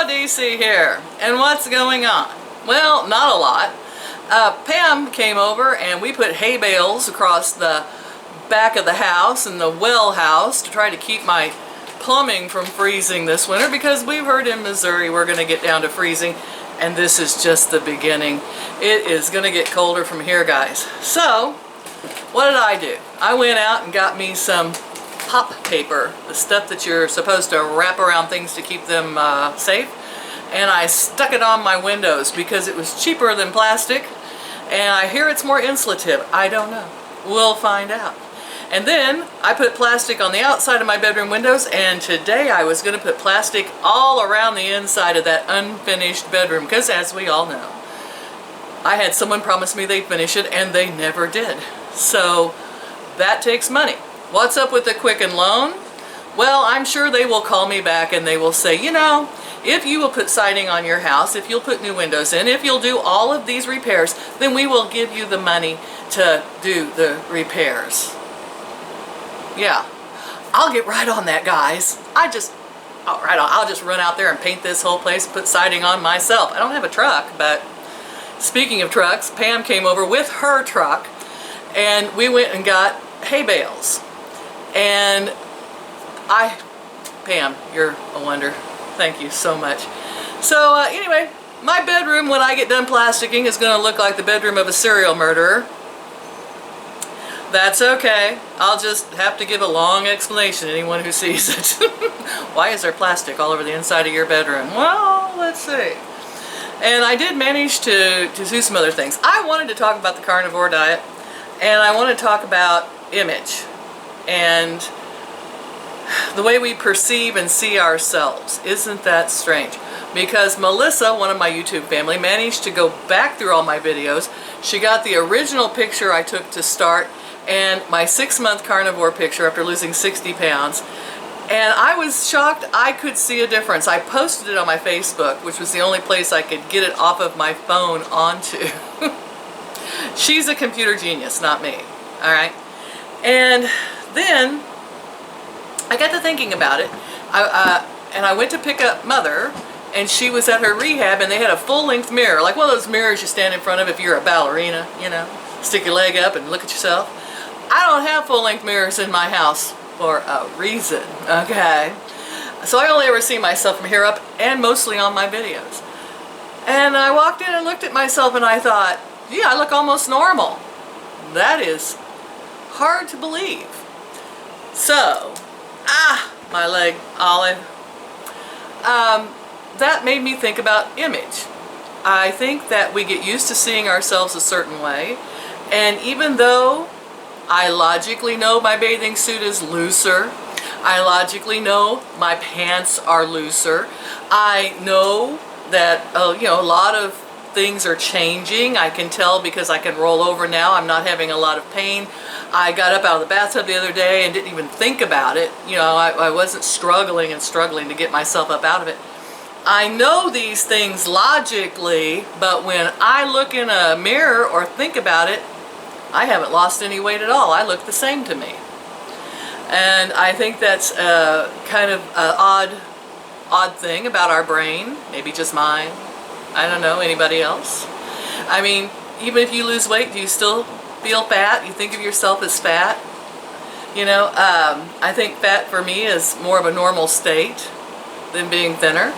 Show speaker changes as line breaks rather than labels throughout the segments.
DC here. And what's going on? Well, not a lot. Pam came over and we put hay bales across the back of the house and the well house to try to keep my plumbing from freezing this winter, because we've heard in Missouri we're going to get down to freezing, and this is just the beginning. It is going to get colder from here, guys. So what did I do? I went out and got me some pop paper, the stuff that you're supposed to wrap around things to keep them safe, and I stuck it on my windows because it was cheaper than plastic, and I hear it's more insulative. I don't know. We'll find out. And then I put plastic on the outside of my bedroom windows, and today I was going to put plastic all around the inside of that unfinished bedroom, because as we all know, I had someone promise me they'd finish it and they never did. So that takes money. What's up with the Quicken Loan? Well, I'm sure they will call me back and they will say, you know, if you will put siding on your house, if you'll put new windows in, if you'll do all of these repairs, then we will give you the money to do the repairs. Yeah, I'll get right on that, guys. I'll just run out there and paint this whole place, put siding on myself. I don't have a truck, but speaking of trucks, Pam came over with her truck and we went and got hay bales. And Pam, you're a wonder. Thank you so much. So anyway, my bedroom when I get done plasticking is going to look like the bedroom of a serial murderer. That's okay. I'll just have to give a long explanation to anyone who sees it. Why is there plastic all over the inside of your bedroom? Well, let's see. And I did manage to do some other things. I wanted to talk about the carnivore diet, and I want to talk about image and the way we perceive and see ourselves. Isn't that strange? Because Melissa, one of my YouTube family, managed to go back through all my videos. She got the original picture I took to start and my 6-month carnivore picture after losing 60 pounds. And I was shocked I could see a difference. I posted it on my Facebook, which was the only place I could get it off of my phone onto. She's a computer genius, not me. All right. And then I got to thinking about it, and I went to pick up Mother, and she was at her rehab, and they had a full-length mirror, like one of those mirrors you stand in front of if you're a ballerina, you know, stick your leg up and look at yourself. I don't have full-length mirrors in my house for a reason, okay? So I only ever see myself from here up, and mostly on my videos. And I walked in and looked at myself, and I thought, yeah, I look almost normal. That is hard to believe. So, my leg, Olive. That made me think about image. I think that we get used to seeing ourselves a certain way, and even though I logically know my bathing suit is looser, I logically know my pants are looser, I know that you know, a lot of things are changing. I can tell because I can roll over now. I'm not having a lot of pain. I got up out of the bathtub the other day and didn't even think about it. You know, I wasn't struggling to get myself up out of it. I know these things logically, but when I look in a mirror or think about it, I haven't lost any weight at all. I look the same to me. And I think that's kind of an odd thing about our brain. Maybe just mine. I don't know, anybody else? I mean, even if you lose weight, do you still feel fat? You think of yourself as fat? You know, I think fat for me is more of a normal state than being thinner.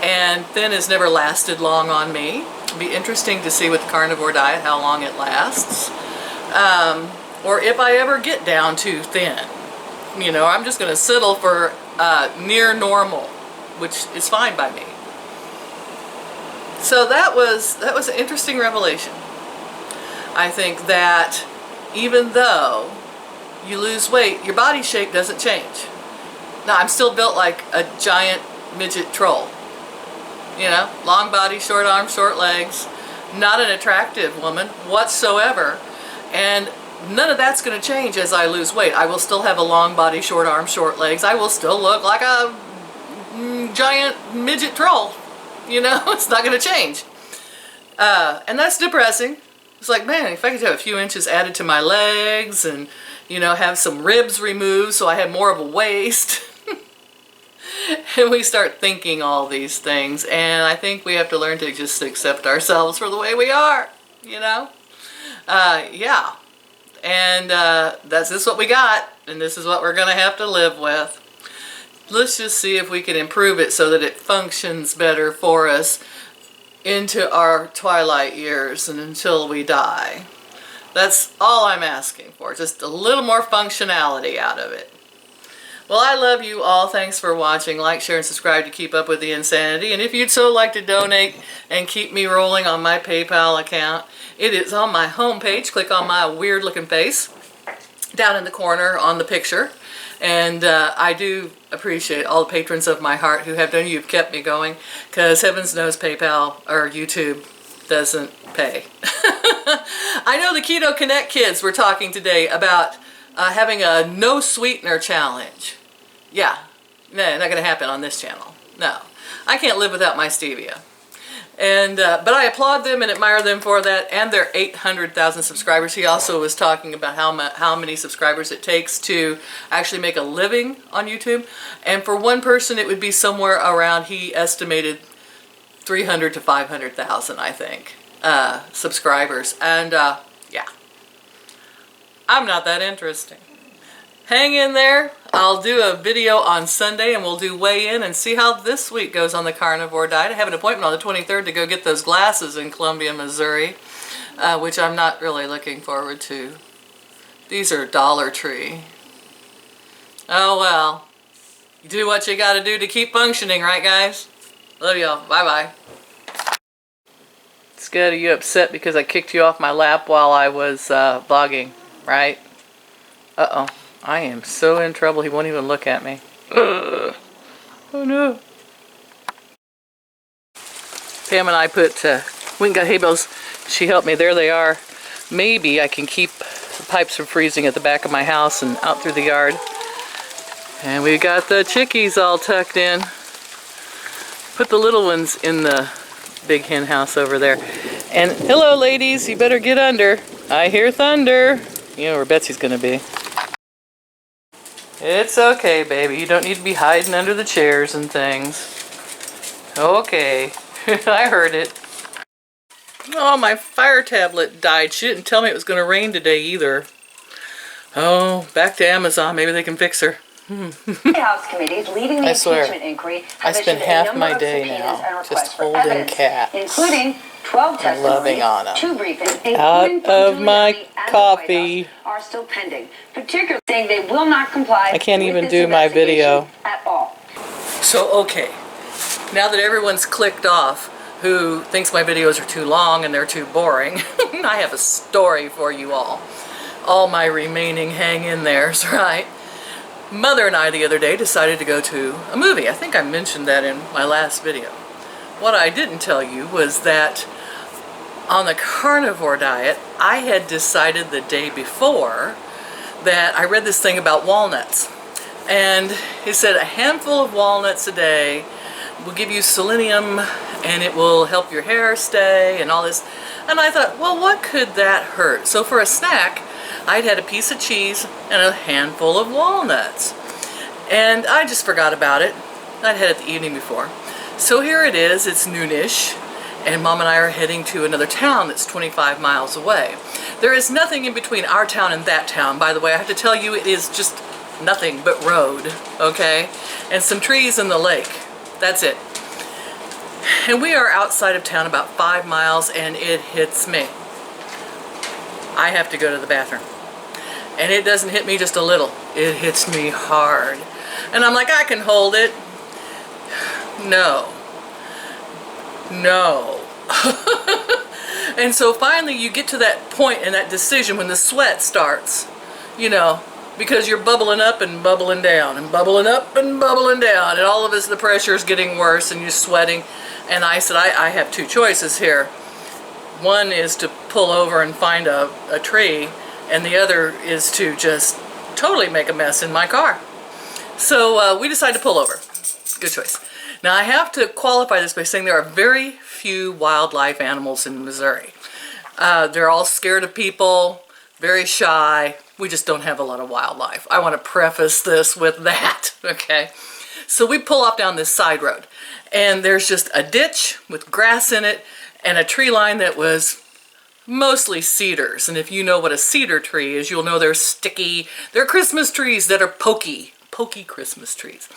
And thin has never lasted long on me. It'd be interesting to see with the carnivore diet how long it lasts. Or if I ever get down to thin. You know, I'm just going to settle for near normal, which is fine by me. So that was an interesting revelation. I think that even though you lose weight, your body shape doesn't change. Now, I'm still built like a giant midget troll. You know, long body, short arms, short legs. Not an attractive woman whatsoever. And none of that's going to change as I lose weight. I will still have a long body, short arms, short legs. I will still look like a giant midget troll. You know, it's not going to change. And that's depressing. It's like, man, if I could have a few inches added to my legs and, you know, have some ribs removed so I had more of a waist. And we start thinking all these things, and I think we have to learn to just accept ourselves for the way we are, you know? Yeah. And this is what we got, and this is what we're going to have to live with. Let's just see if we can improve it so that it functions better for us into our twilight years and until we die. That's all I'm asking for, just a little more functionality out of it. Well, I love you all. Thanks for watching. Like, share, and subscribe to keep up with the insanity. And if you'd so like to donate and keep me rolling on my PayPal account, it is on my homepage. Click on my weird looking face down in the corner on the picture. And I do appreciate all the patrons of my heart who have done. You've kept me going, because heavens knows PayPal or YouTube doesn't pay. I know the Keto Connect kids were talking today about having a no sweetener challenge. Yeah, no, not going to happen on this channel. No, I can't live without my stevia. And but I applaud them and admire them for that, and their 800,000 subscribers. He also was talking about how many subscribers it takes to actually make a living on YouTube. And for one person, it would be somewhere around, he estimated 300 to 500,000, I think, subscribers. And yeah, I'm not that interesting. Hang in there. I'll do a video on Sunday, and we'll do weigh-in and see how this week goes on the carnivore diet. I have an appointment on the 23rd to go get those glasses in Columbia, Missouri, which I'm not really looking forward to. These are Dollar Tree. Oh well. You do what you gotta do to keep functioning, right guys? Love y'all. Bye-bye. Scott, are you upset because I kicked you off my lap while I was vlogging, right? Uh-oh. I am so in trouble, he won't even look at me. Oh no. Pam and I went and got hay bales. She helped me. There they are. Maybe I can keep the pipes from freezing at the back of my house and out through the yard. And we got the chickies all tucked in. Put the little ones in the big hen house over there. And hello ladies, you better get under. I hear thunder. You know where Betsy's gonna be. It's okay, baby. You don't need to be hiding under the chairs and things. Okay. I heard it. Oh, my fire tablet died. She didn't tell me it was going to rain today either. Oh, back to Amazon. Maybe they can fix her.
House committees leading the impeachment inquiry
I spend half my day now just holding Kat,
including 12
loving
testimonies,
Anna.
2 briefings,
Out of my coffee.
Are still pending, particularly saying they will not comply.
I can't even do my video at all. So okay, now that everyone's clicked off who thinks my videos are too long and they're too boring, I have a story for you all. All my remaining hang in there's, right? Mother and I the other day decided to go to a movie. I think I mentioned that in my last video. What I didn't tell you was that on the carnivore diet, I had decided the day before that I read this thing about walnuts. And it said a handful of walnuts a day will give you selenium and it will help your hair stay and all this. And I thought, well, what could that hurt? So for a snack, I'd had a piece of cheese and a handful of walnuts. And I just forgot about it. I'd had it the evening before. So here it is, it's noonish, and Mom and I are heading to another town that's 25 miles away. There is nothing in between our town and that town, by the way. I have to tell you, it is just nothing but road, okay? And some trees in the lake. That's it. And we are outside of town about 5 miles, and it hits me. I have to go to the bathroom. And it doesn't hit me just a little. It hits me hard. And I'm like, I can hold it. No. No. And so finally you get to that point and that decision when the sweat starts, you know, because you're bubbling up and bubbling down and bubbling up and bubbling down, and all of us, the pressure is getting worse and you're sweating. And I said, I have 2 choices here. One is to pull over and find a tree, and the other is to just totally make a mess in my car. So we decided to pull over. Good choice. Now I have to qualify this by saying there are very few wildlife animals in Missouri. They're all scared of people, very shy. We just don't have a lot of wildlife. I want to preface this with that, okay? So we pull off down this side road, and there's just a ditch with grass in it and a tree line that was mostly cedars. And if you know what a cedar tree is, you'll know they're sticky. They're Christmas trees that are pokey Christmas trees.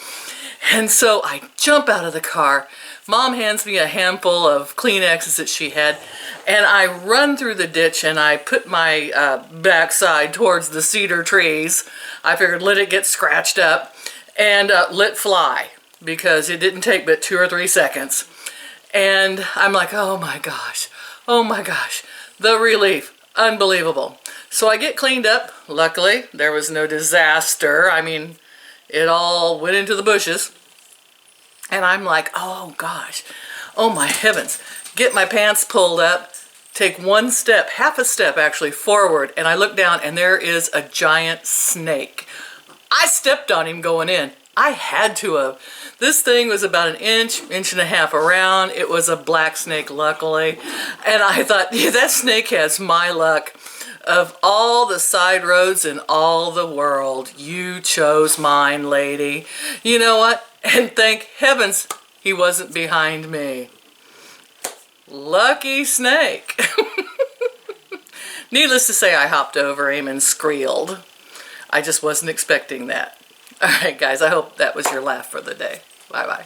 And so I jump out of the car. Mom hands me a handful of Kleenexes that she had, and I run through the ditch and I put my backside towards the cedar trees. I figured let it get scratched up and let fly, because it didn't take but 2 or 3 seconds. And I'm like, oh my gosh, the relief, unbelievable. So I get cleaned up. Luckily, there was no disaster. I mean, it all went into the bushes. And I'm like, oh gosh, oh my heavens. Get my pants pulled up, take one step, half a step actually, forward, and I look down and there is a giant snake. I stepped on him going in. I had to have. This thing was about 1 inch, 1.5 inches around. It was a black snake, luckily. And I thought, yeah, that snake has my luck. Of all the side roads in all the world, you chose mine, lady. You know what? And thank heavens he wasn't behind me. Lucky snake. Needless to say, I hopped over him and squealed. I just wasn't expecting that. All right, guys, I hope that was your laugh for the day. Bye-bye.